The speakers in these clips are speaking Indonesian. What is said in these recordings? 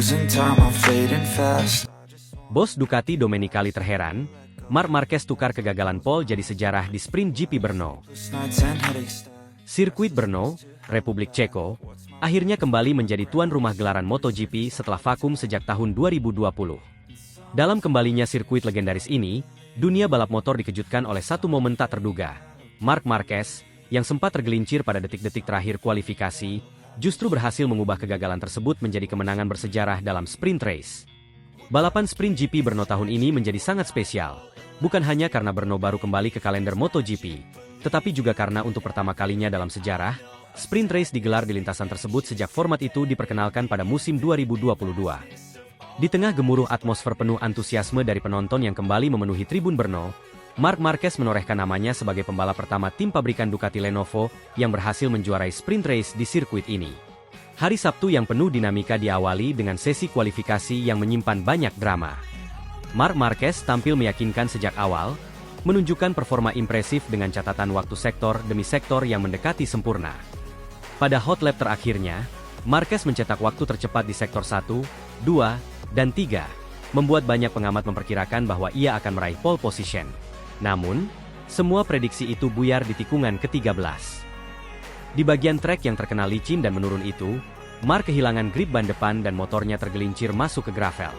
Losing time, I'm fading fast. Bos Ducati Domenicali terheran, Marc Marquez tukar kegagalan pole jadi sejarah di sprint GP Brno. Sirkuit Brno, Republik Ceko, akhirnya kembali menjadi tuan rumah gelaran MotoGP setelah vakum sejak tahun 2020. Dalam kembalinya sirkuit legendaris ini, dunia balap motor dikejutkan oleh satu momen tak terduga. Marc Marquez, yang sempat tergelincir pada detik-detik terakhir kualifikasi, justru berhasil mengubah kegagalan tersebut menjadi kemenangan bersejarah dalam sprint race. Balapan sprint GP Brno tahun ini menjadi sangat spesial, bukan hanya karena Brno baru kembali ke kalender MotoGP, tetapi juga karena untuk pertama kalinya dalam sejarah, sprint race digelar di lintasan tersebut sejak format itu diperkenalkan pada musim 2022. Di tengah gemuruh atmosfer penuh antusiasme dari penonton yang kembali memenuhi tribun Brno, Marc Marquez menorehkan namanya sebagai pembalap pertama tim pabrikan Ducati Lenovo yang berhasil menjuarai sprint race di sirkuit ini. Hari Sabtu yang penuh dinamika diawali dengan sesi kualifikasi yang menyimpan banyak drama. Marc Marquez tampil meyakinkan sejak awal, menunjukkan performa impresif dengan catatan waktu sektor demi sektor yang mendekati sempurna. Pada hot lap terakhirnya, Marquez mencetak waktu tercepat di sektor 1, 2, dan 3, membuat banyak pengamat memperkirakan bahwa ia akan meraih pole position. Namun, semua prediksi itu buyar di tikungan ke-13. Di bagian trek yang terkena licin dan menurun itu, Marc kehilangan grip ban depan dan motornya tergelincir masuk ke gravel.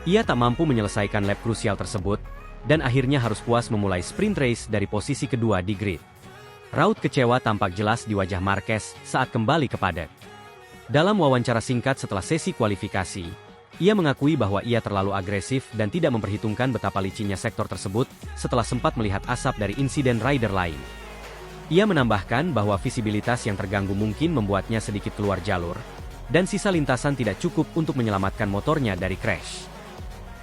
Ia tak mampu menyelesaikan lap krusial tersebut, dan akhirnya harus puas memulai sprint race dari posisi kedua di grid. Raut kecewa tampak jelas di wajah Marquez saat kembali ke paddock. Dalam wawancara singkat setelah sesi kualifikasi, ia mengakui bahwa ia terlalu agresif dan tidak memperhitungkan betapa licinnya sektor tersebut setelah sempat melihat asap dari insiden rider lain. Ia menambahkan bahwa visibilitas yang terganggu mungkin membuatnya sedikit keluar jalur, dan sisa lintasan tidak cukup untuk menyelamatkan motornya dari crash.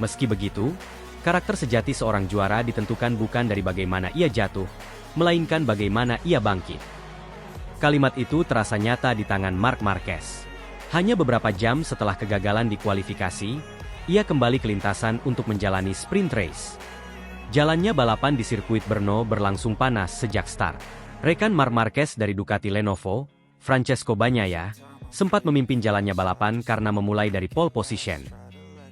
Meski begitu, karakter sejati seorang juara ditentukan bukan dari bagaimana ia jatuh, melainkan bagaimana ia bangkit. Kalimat itu terasa nyata di tangan Marc Marquez. Hanya beberapa jam setelah kegagalan di kualifikasi, ia kembali ke lintasan untuk menjalani sprint race. Jalannya balapan di sirkuit Brno berlangsung panas sejak start. Rekan Marc Marquez dari Ducati Lenovo, Francesco Bagnaia, sempat memimpin jalannya balapan karena memulai dari pole position.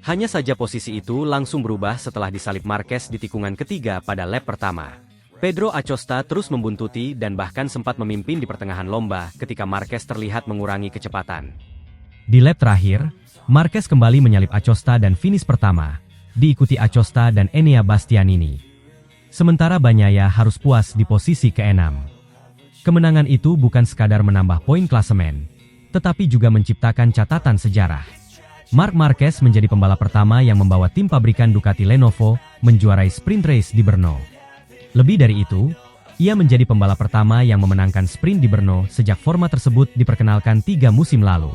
Hanya saja posisi itu langsung berubah setelah disalip Marquez di tikungan ketiga pada lap pertama. Pedro Acosta terus membuntuti dan bahkan sempat memimpin di pertengahan lomba ketika Marquez terlihat mengurangi kecepatan. Di lap terakhir, Marquez kembali menyalip Acosta dan finish pertama, diikuti Acosta dan Enea Bastianini. Sementara Bagnaia harus puas di posisi ke-6. Kemenangan itu bukan sekadar menambah poin klasemen, tetapi juga menciptakan catatan sejarah. Marc Marquez menjadi pembalap pertama yang membawa tim pabrikan Ducati Lenovo menjuarai sprint race di Brno. Lebih dari itu, ia menjadi pembalap pertama yang memenangkan sprint di Brno sejak format tersebut diperkenalkan 3 musim lalu.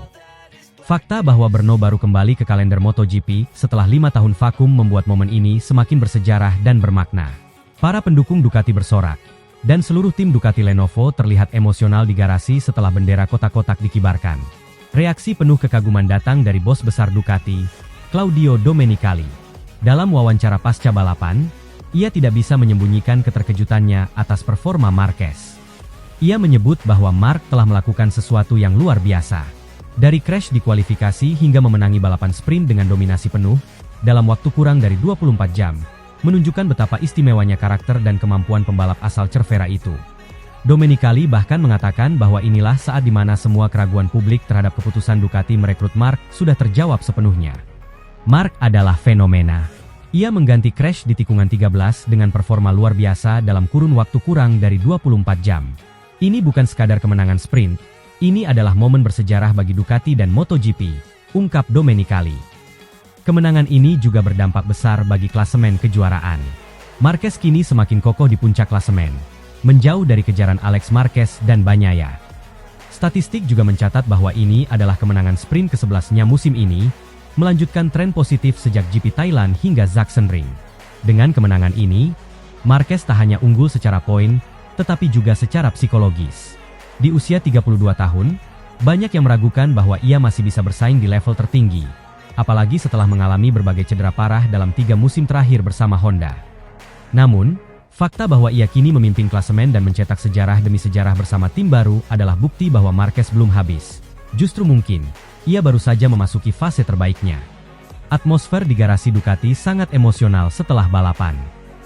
Fakta bahwa Brno baru kembali ke kalender MotoGP setelah 5 tahun vakum membuat momen ini semakin bersejarah dan bermakna. Para pendukung Ducati bersorak, dan seluruh tim Ducati Lenovo terlihat emosional di garasi setelah bendera kotak-kotak dikibarkan. Reaksi penuh kekaguman datang dari bos besar Ducati, Claudio Domenicali. Dalam wawancara pasca balapan, ia tidak bisa menyembunyikan keterkejutannya atas performa Marquez. Ia menyebut bahwa Marc telah melakukan sesuatu yang luar biasa. Dari crash di kualifikasi hingga memenangi balapan sprint dengan dominasi penuh, dalam waktu kurang dari 24 jam, menunjukkan betapa istimewanya karakter dan kemampuan pembalap asal Cervera itu. Domenicali bahkan mengatakan bahwa inilah saat di mana semua keraguan publik terhadap keputusan Ducati merekrut Marc sudah terjawab sepenuhnya. Marc adalah fenomena. Ia mengganti crash di tikungan 13 dengan performa luar biasa dalam kurun waktu kurang dari 24 jam. Ini bukan sekadar kemenangan sprint, ini adalah momen bersejarah bagi Ducati dan MotoGP, ungkap Domenicali. Kemenangan ini juga berdampak besar bagi klasemen kejuaraan. Marquez kini semakin kokoh di puncak klasemen, menjauh dari kejaran Alex Marquez dan Bagnaia. Statistik juga mencatat bahwa ini adalah kemenangan sprint ke-11-nya musim ini, melanjutkan tren positif sejak GP Thailand hingga Sachsenring. Dengan kemenangan ini, Marquez tak hanya unggul secara poin, tetapi juga secara psikologis. Di usia 32 tahun, banyak yang meragukan bahwa ia masih bisa bersaing di level tertinggi, apalagi setelah mengalami berbagai cedera parah dalam 3 musim terakhir bersama Honda. Namun, fakta bahwa ia kini memimpin klasemen dan mencetak sejarah demi sejarah bersama tim baru adalah bukti bahwa Marquez belum habis. Justru mungkin, ia baru saja memasuki fase terbaiknya. Atmosfer di garasi Ducati sangat emosional setelah balapan.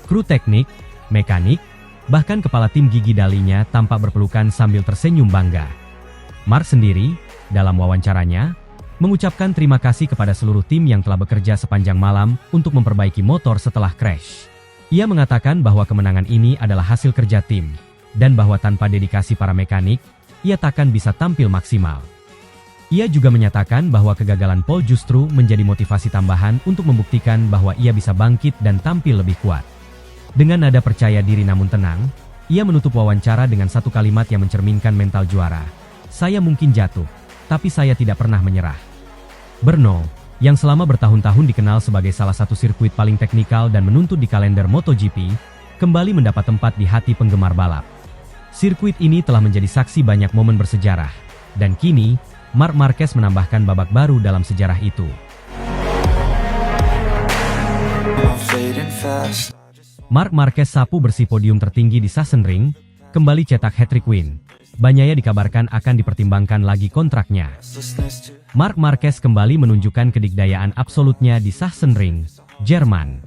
Kru teknik, mekanik, bahkan kepala tim gigi dalinya tampak berpelukan sambil tersenyum bangga. Mark sendiri, dalam wawancaranya, mengucapkan terima kasih kepada seluruh tim yang telah bekerja sepanjang malam untuk memperbaiki motor setelah crash. Ia mengatakan bahwa kemenangan ini adalah hasil kerja tim, dan bahwa tanpa dedikasi para mekanik, ia takkan bisa tampil maksimal. Ia juga menyatakan bahwa kegagalan Paul justru menjadi motivasi tambahan untuk membuktikan bahwa ia bisa bangkit dan tampil lebih kuat. Dengan nada percaya diri namun tenang, ia menutup wawancara dengan satu kalimat yang mencerminkan mental juara. "Saya mungkin jatuh, tapi saya tidak pernah menyerah." Brno, yang selama bertahun-tahun dikenal sebagai salah satu sirkuit paling teknikal dan menuntut di kalender MotoGP, kembali mendapat tempat di hati penggemar balap. Sirkuit ini telah menjadi saksi banyak momen bersejarah, dan kini, Marc Marquez menambahkan babak baru dalam sejarah itu. Marc Marquez sapu bersih podium tertinggi di Sachsenring, kembali cetak hat-trick win. Bagnaia dikabarkan akan dipertimbangkan lagi kontraknya. Marc Marquez kembali menunjukkan kedikdayaan absolutnya di Sachsenring, Jerman.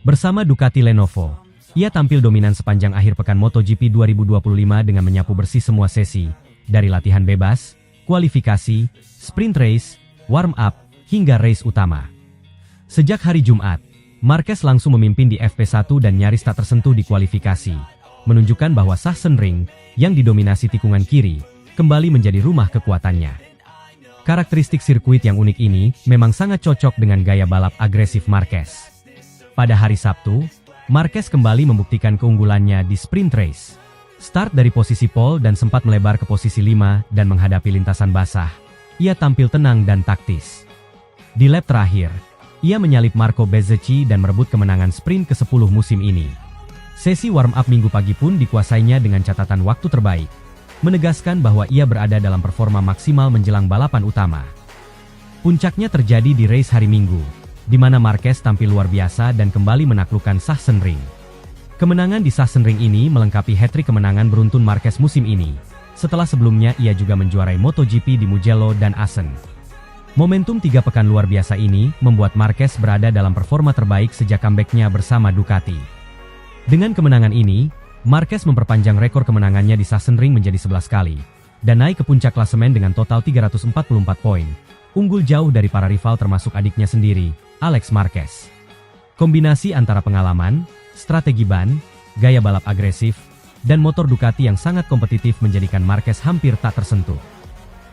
Bersama Ducati Lenovo, ia tampil dominan sepanjang akhir pekan MotoGP 2025 dengan menyapu bersih semua sesi, dari latihan bebas, kualifikasi, sprint race, warm-up, hingga race utama. Sejak hari Jumat, Marquez langsung memimpin di FP1 dan nyaris tak tersentuh di kualifikasi, menunjukkan bahwa Sachsenring, yang didominasi tikungan kiri, kembali menjadi rumah kekuatannya. Karakteristik sirkuit yang unik ini memang sangat cocok dengan gaya balap agresif Marquez. Pada hari Sabtu, Marquez kembali membuktikan keunggulannya di sprint race. Start dari posisi pole dan sempat melebar ke posisi 5 dan menghadapi lintasan basah. Ia tampil tenang dan taktis. Di lap terakhir, ia menyalip Marco Bezzecchi dan merebut kemenangan sprint ke-10 musim ini. Sesi warm-up minggu pagi pun dikuasainya dengan catatan waktu terbaik, menegaskan bahwa ia berada dalam performa maksimal menjelang balapan utama. Puncaknya terjadi di race hari Minggu, di mana Marquez tampil luar biasa dan kembali menaklukkan Sachsenring. Kemenangan di Sachsenring ini melengkapi hat-trick kemenangan beruntun Marquez musim ini, setelah sebelumnya ia juga menjuarai MotoGP di Mugello dan Assen. Momentum 3 pekan luar biasa ini membuat Marquez berada dalam performa terbaik sejak comeback-nya bersama Ducati. Dengan kemenangan ini, Marquez memperpanjang rekor kemenangannya di Sachsenring menjadi 11 kali, dan naik ke puncak klasemen dengan total 344 poin, unggul jauh dari para rival termasuk adiknya sendiri, Alex Marquez. Kombinasi antara pengalaman, strategi ban, gaya balap agresif, dan motor Ducati yang sangat kompetitif menjadikan Marquez hampir tak tersentuh.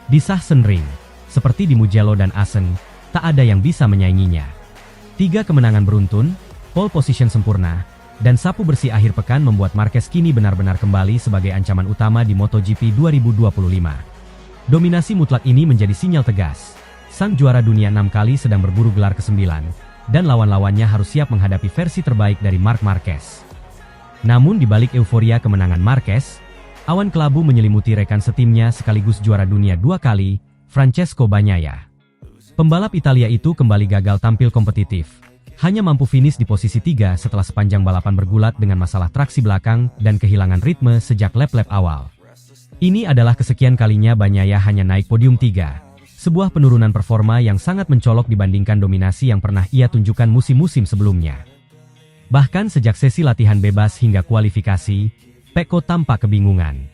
Di Sachsenring, seperti di Mugello dan Assen, tak ada yang bisa menyainginya. 3 kemenangan beruntun, pole position sempurna, dan sapu bersih akhir pekan membuat Marquez kini benar-benar kembali sebagai ancaman utama di MotoGP 2025. Dominasi mutlak ini menjadi sinyal tegas. Sang juara dunia 6 kali sedang berburu gelar ke-9, dan lawan-lawannya harus siap menghadapi versi terbaik dari Marc Marquez. Namun di balik euforia kemenangan Marquez, awan kelabu menyelimuti rekan setimnya sekaligus juara dunia 2 kali, Francesco Bagnaia. Pembalap Italia itu kembali gagal tampil kompetitif. Hanya mampu finish di posisi 3 setelah sepanjang balapan bergulat dengan masalah traksi belakang dan kehilangan ritme sejak lap-lap awal. Ini adalah kesekian kalinya Bagnaia hanya naik podium 3, sebuah penurunan performa yang sangat mencolok dibandingkan dominasi yang pernah ia tunjukkan musim-musim sebelumnya. Bahkan sejak sesi latihan bebas hingga kualifikasi, Pecco tampak kebingungan.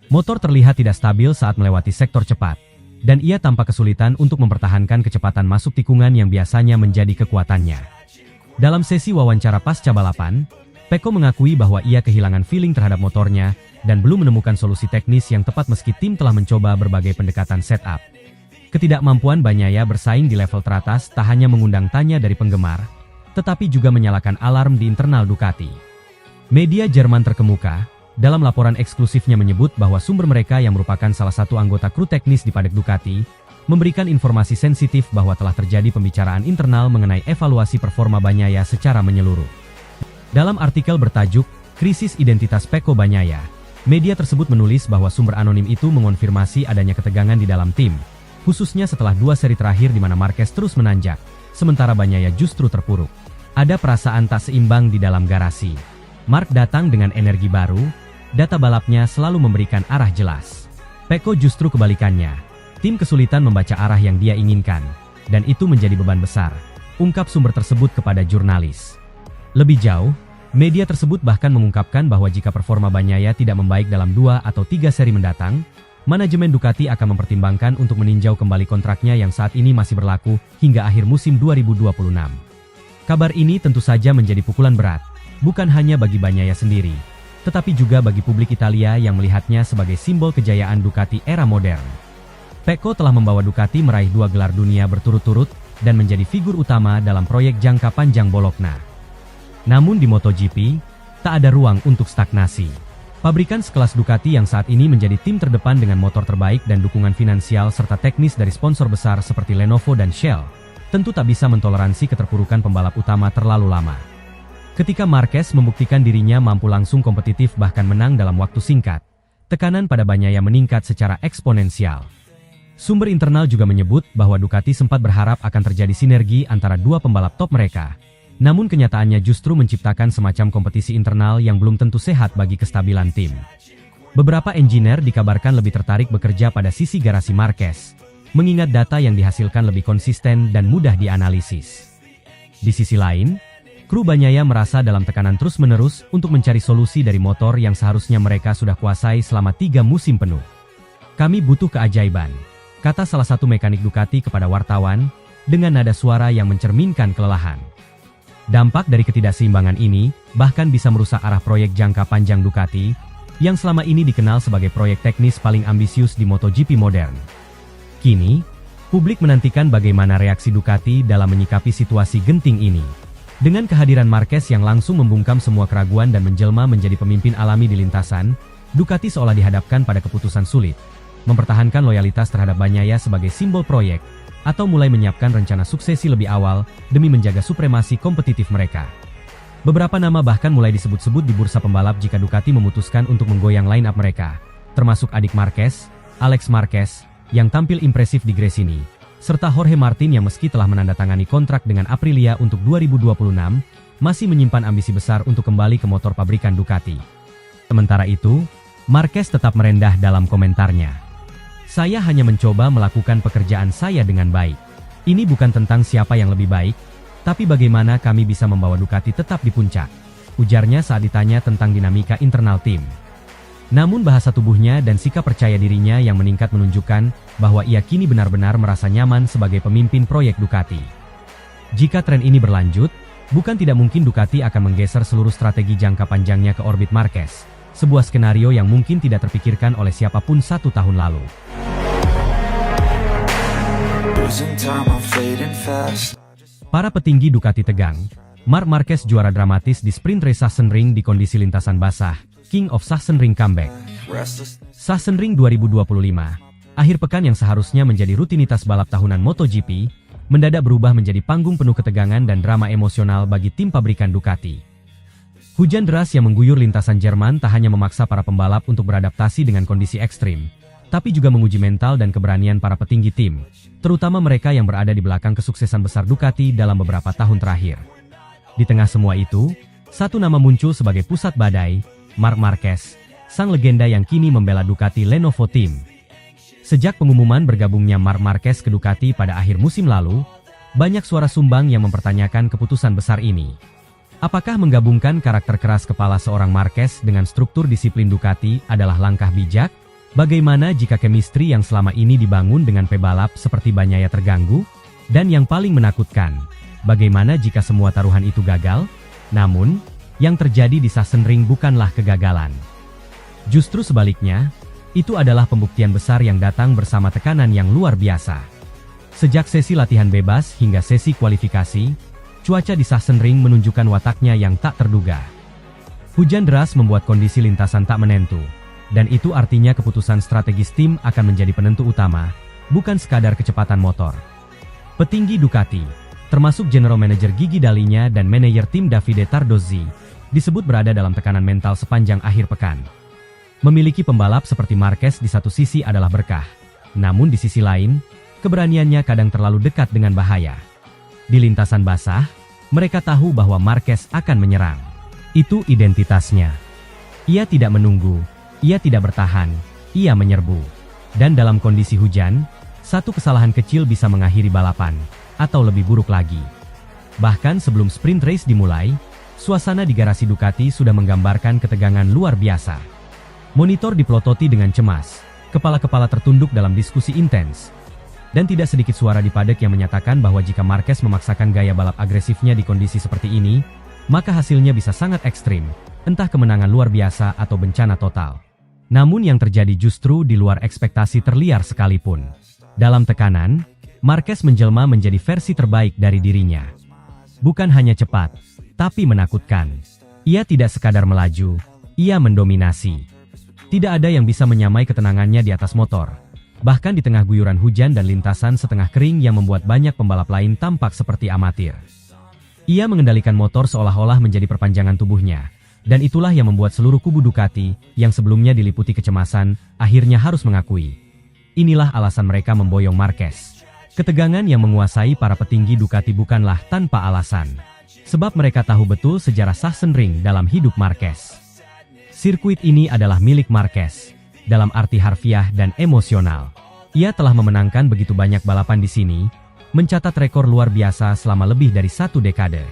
Motor terlihat tidak stabil saat melewati sektor cepat, dan ia tampak kesulitan untuk mempertahankan kecepatan masuk tikungan yang biasanya menjadi kekuatannya. Dalam sesi wawancara pasca balapan, Pecco mengakui bahwa ia kehilangan feeling terhadap motornya dan belum menemukan solusi teknis yang tepat meski tim telah mencoba berbagai pendekatan setup. Ketidakmampuan Bagnaia bersaing di level teratas tak hanya mengundang tanya dari penggemar, tetapi juga menyalakan alarm di internal Ducati. Media Jerman terkemuka, dalam laporan eksklusifnya menyebut bahwa sumber mereka yang merupakan salah satu anggota kru teknis di padek Ducati, memberikan informasi sensitif bahwa telah terjadi pembicaraan internal mengenai evaluasi performa Bagnaia secara menyeluruh. Dalam artikel bertajuk, Krisis Identitas Pecco Bagnaia, media tersebut menulis bahwa sumber anonim itu mengonfirmasi adanya ketegangan di dalam tim, khususnya setelah 2 seri terakhir di mana Marquez terus menanjak, sementara Bagnaia justru terpuruk. Ada perasaan tak seimbang di dalam garasi. Marc datang dengan energi baru, data balapnya selalu memberikan arah jelas. Pecco justru kebalikannya. Tim kesulitan membaca arah yang dia inginkan, dan itu menjadi beban besar, ungkap sumber tersebut kepada jurnalis. Lebih jauh, media tersebut bahkan mengungkapkan bahwa jika performa Bagnaia tidak membaik dalam 2 atau 3 seri mendatang, manajemen Ducati akan mempertimbangkan untuk meninjau kembali kontraknya yang saat ini masih berlaku hingga akhir musim 2026. Kabar ini tentu saja menjadi pukulan berat, bukan hanya bagi Bagnaia sendiri, tetapi juga bagi publik Italia yang melihatnya sebagai simbol kejayaan Ducati era modern. Pecco telah membawa Ducati meraih 2 gelar dunia berturut-turut dan menjadi figur utama dalam proyek jangka panjang Bologna. Namun di MotoGP, tak ada ruang untuk stagnasi. Pabrikan sekelas Ducati yang saat ini menjadi tim terdepan dengan motor terbaik dan dukungan finansial serta teknis dari sponsor besar seperti Lenovo dan Shell, tentu tak bisa mentoleransi keterpurukan pembalap utama terlalu lama. Ketika Marquez membuktikan dirinya mampu langsung kompetitif bahkan menang dalam waktu singkat, tekanan pada Bagnaia meningkat secara eksponensial. Sumber internal juga menyebut bahwa Ducati sempat berharap akan terjadi sinergi antara 2 pembalap top mereka. Namun kenyataannya justru menciptakan semacam kompetisi internal yang belum tentu sehat bagi kestabilan tim. Beberapa engineer dikabarkan lebih tertarik bekerja pada sisi garasi Marquez, mengingat data yang dihasilkan lebih konsisten dan mudah dianalisis. Di sisi lain, kru Bagnaia merasa dalam tekanan terus-menerus untuk mencari solusi dari motor yang seharusnya mereka sudah kuasai selama 3 musim penuh. Kami butuh keajaiban, kata salah satu mekanik Ducati kepada wartawan, dengan nada suara yang mencerminkan kelelahan. Dampak dari ketidakseimbangan ini, bahkan bisa merusak arah proyek jangka panjang Ducati, yang selama ini dikenal sebagai proyek teknis paling ambisius di MotoGP modern. Kini, publik menantikan bagaimana reaksi Ducati dalam menyikapi situasi genting ini. Dengan kehadiran Marquez yang langsung membungkam semua keraguan dan menjelma menjadi pemimpin alami di lintasan, Ducati seolah dihadapkan pada keputusan sulit. Mempertahankan loyalitas terhadap Bagnaia sebagai simbol proyek, atau mulai menyiapkan rencana suksesi lebih awal demi menjaga supremasi kompetitif mereka. Beberapa nama bahkan mulai disebut-sebut di bursa pembalap jika Ducati memutuskan untuk menggoyang line-up mereka, termasuk adik Marquez, Alex Marquez, yang tampil impresif di Gresini, serta Jorge Martin yang meski telah menandatangani kontrak dengan Aprilia untuk 2026, masih menyimpan ambisi besar untuk kembali ke motor pabrikan Ducati. Sementara itu, Marquez tetap merendah dalam komentarnya. Saya hanya mencoba melakukan pekerjaan saya dengan baik. Ini bukan tentang siapa yang lebih baik, tapi bagaimana kami bisa membawa Ducati tetap di puncak, ujarnya saat ditanya tentang dinamika internal tim. Namun bahasa tubuhnya dan sikap percaya dirinya yang meningkat menunjukkan bahwa ia kini benar-benar merasa nyaman sebagai pemimpin proyek Ducati. Jika tren ini berlanjut, bukan tidak mungkin Ducati akan menggeser seluruh strategi jangka panjangnya ke orbit Marquez, sebuah skenario yang mungkin tidak terpikirkan oleh siapapun 1 tahun lalu. Para petinggi Ducati tegang. Marc Marquez juara dramatis di sprint race Sachsenring di kondisi lintasan basah. King of Sachsenring comeback. Sachsenring 2025, akhir pekan yang seharusnya menjadi rutinitas balap tahunan MotoGP, mendadak berubah menjadi panggung penuh ketegangan dan drama emosional bagi tim pabrikan Ducati. Hujan deras yang mengguyur lintasan Jerman tak hanya memaksa para pembalap untuk beradaptasi dengan kondisi ekstrim, tapi juga menguji mental dan keberanian para petinggi tim, terutama mereka yang berada di belakang kesuksesan besar Ducati dalam beberapa tahun terakhir. Di tengah semua itu, satu nama muncul sebagai pusat badai, Marc Marquez, sang legenda yang kini membela Ducati Lenovo Team. Sejak pengumuman bergabungnya Marc Marquez ke Ducati pada akhir musim lalu, banyak suara sumbang yang mempertanyakan keputusan besar ini. Apakah menggabungkan karakter keras kepala seorang Marquez dengan struktur disiplin Ducati adalah langkah bijak? Bagaimana jika chemistry yang selama ini dibangun dengan pebalap seperti Bagnaia terganggu? Dan yang paling menakutkan, bagaimana jika semua taruhan itu gagal? Namun, yang terjadi di Sachsenring bukanlah kegagalan. Justru sebaliknya, itu adalah pembuktian besar yang datang bersama tekanan yang luar biasa. Sejak sesi latihan bebas hingga sesi kualifikasi, cuaca di Sachsenring menunjukkan wataknya yang tak terduga. Hujan deras membuat kondisi lintasan tak menentu, dan itu artinya keputusan strategis tim akan menjadi penentu utama, bukan sekadar kecepatan motor. Petinggi Ducati, termasuk General Manager Gigi Dalinya dan manajer tim Davide Tardozzi, disebut berada dalam tekanan mental sepanjang akhir pekan. Memiliki pembalap seperti Marquez di satu sisi adalah berkah, namun di sisi lain, keberaniannya kadang terlalu dekat dengan bahaya. Di lintasan basah, mereka tahu bahwa Marquez akan menyerang. Itu identitasnya. Ia tidak menunggu, ia tidak bertahan, ia menyerbu. Dan dalam kondisi hujan, Satu kesalahan kecil bisa mengakhiri balapan, atau lebih buruk lagi. Bahkan sebelum sprint race dimulai, suasana di garasi Ducati sudah menggambarkan ketegangan luar biasa. Monitor dipelototi dengan cemas, kepala-kepala tertunduk dalam diskusi intens. Dan tidak sedikit suara di paddock yang menyatakan bahwa jika Marquez memaksakan gaya balap agresifnya di kondisi seperti ini, maka hasilnya bisa sangat ekstrim, entah kemenangan luar biasa atau bencana total. Namun yang terjadi justru di luar ekspektasi terliar sekalipun. Dalam tekanan, Marquez menjelma menjadi versi terbaik dari dirinya. Bukan hanya cepat, tapi menakutkan. Ia tidak sekadar melaju, ia mendominasi. Tidak ada yang bisa menyamai ketenangannya di atas motor. Bahkan di tengah guyuran hujan dan lintasan setengah kering yang membuat banyak pembalap lain tampak seperti amatir. Ia mengendalikan motor seolah-olah menjadi perpanjangan tubuhnya. Dan itulah yang membuat seluruh kubu Ducati, yang sebelumnya diliputi kecemasan, akhirnya harus mengakui. Inilah alasan mereka memboyong Marquez. Ketegangan yang menguasai para petinggi Ducati bukanlah tanpa alasan. Sebab mereka tahu betul sejarah Sachsenring dalam hidup Marquez. Sirkuit ini adalah milik Marquez, dalam arti harfiah dan emosional. Ia telah memenangkan begitu banyak balapan di sini, mencatat rekor luar biasa selama lebih dari 1 dekade.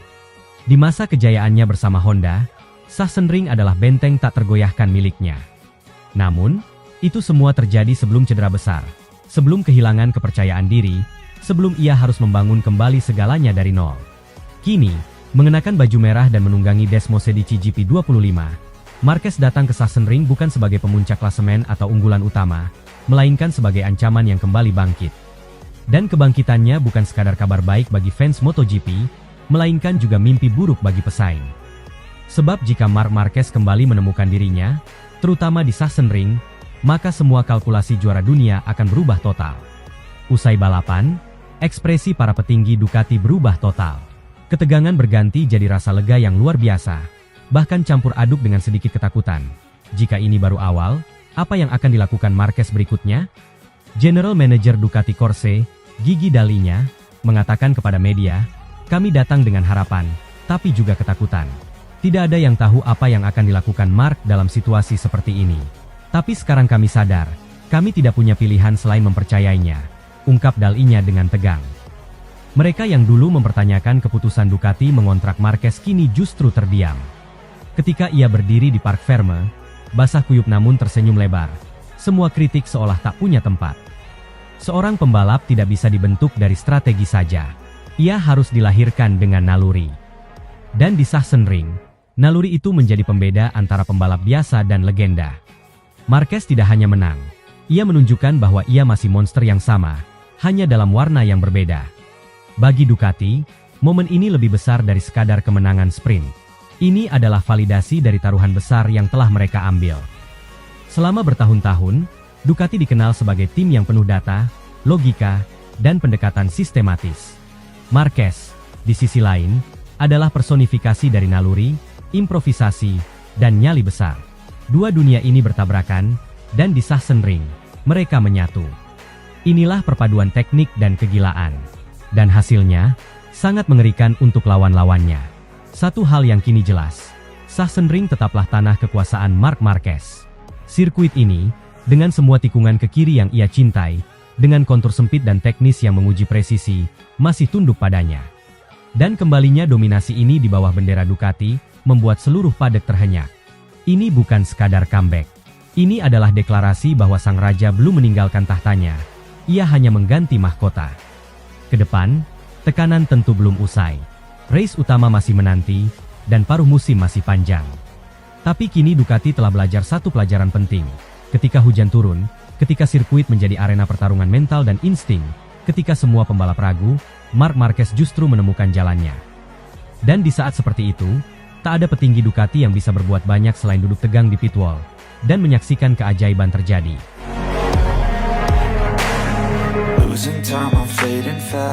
Di masa kejayaannya bersama Honda, Sachsenring adalah benteng tak tergoyahkan miliknya. Namun, itu semua terjadi sebelum cedera besar, sebelum kehilangan kepercayaan diri, sebelum ia harus membangun kembali segalanya dari nol. Kini, mengenakan baju merah dan menunggangi Desmosedici GP25, Marquez datang ke Sachsenring bukan sebagai pemuncak klasemen atau unggulan utama, melainkan sebagai ancaman yang kembali bangkit. Dan kebangkitannya bukan sekadar kabar baik bagi fans MotoGP, melainkan juga mimpi buruk bagi pesaing. Sebab jika Marc Marquez kembali menemukan dirinya, terutama di Sachsenring, maka semua kalkulasi juara dunia akan berubah total. Usai balapan, ekspresi para petinggi Ducati berubah total. Ketegangan berganti jadi rasa lega yang luar biasa, bahkan campur aduk dengan sedikit ketakutan. Jika ini baru awal, apa yang akan dilakukan Marquez berikutnya? General Manager Ducati Corse, Gigi Dalinya, mengatakan kepada media, "Kami datang dengan harapan, tapi juga ketakutan. Tidak ada yang tahu apa yang akan dilakukan Marc dalam situasi seperti ini. Tapi sekarang kami sadar, kami tidak punya pilihan selain mempercayainya," ungkap Dalinya dengan tegang. Mereka yang dulu mempertanyakan keputusan Ducati mengontrak Marquez kini justru terdiam. Ketika ia berdiri di Parc Ferme, basah kuyup namun tersenyum lebar. Semua kritik seolah tak punya tempat. Seorang pembalap tidak bisa dibentuk dari strategi saja. Ia harus dilahirkan dengan naluri. Dan di Sachsenring, naluri itu menjadi pembeda antara pembalap biasa dan legenda. Marquez tidak hanya menang, ia menunjukkan bahwa ia masih monster yang sama, hanya dalam warna yang berbeda. Bagi Ducati, momen ini lebih besar dari sekadar kemenangan sprint. Ini adalah validasi dari taruhan besar yang telah mereka ambil. Selama bertahun-tahun, Ducati dikenal sebagai tim yang penuh data, logika, dan pendekatan sistematis. Marquez, di sisi lain, adalah personifikasi dari naluri, improvisasi, dan nyali besar. Dua dunia ini bertabrakan, dan di Sachsenring, mereka menyatu. Inilah perpaduan teknik dan kegilaan. Dan hasilnya, sangat mengerikan untuk lawan-lawannya. Satu hal yang kini jelas, Sachsenring tetaplah tanah kekuasaan Marc Marquez. Sirkuit ini, dengan semua tikungan ke kiri yang ia cintai, dengan kontur sempit dan teknis yang menguji presisi, masih tunduk padanya. Dan kembalinya dominasi ini di bawah bendera Ducati, membuat seluruh paddock terhenyak. Ini bukan sekadar comeback. Ini adalah deklarasi bahwa sang raja belum meninggalkan tahtanya. Ia hanya mengganti mahkota. Kedepan, tekanan tentu belum usai. Race utama masih menanti, dan paruh musim masih panjang. Tapi kini Ducati telah belajar satu pelajaran penting. Ketika hujan turun, ketika sirkuit menjadi arena pertarungan mental dan insting, ketika semua pembalap ragu, Marc Marquez justru menemukan jalannya. Dan di saat seperti itu, tak ada petinggi Ducati yang bisa berbuat banyak selain duduk tegang di pit wall dan menyaksikan keajaiban terjadi. Losing time, I'm fading fast.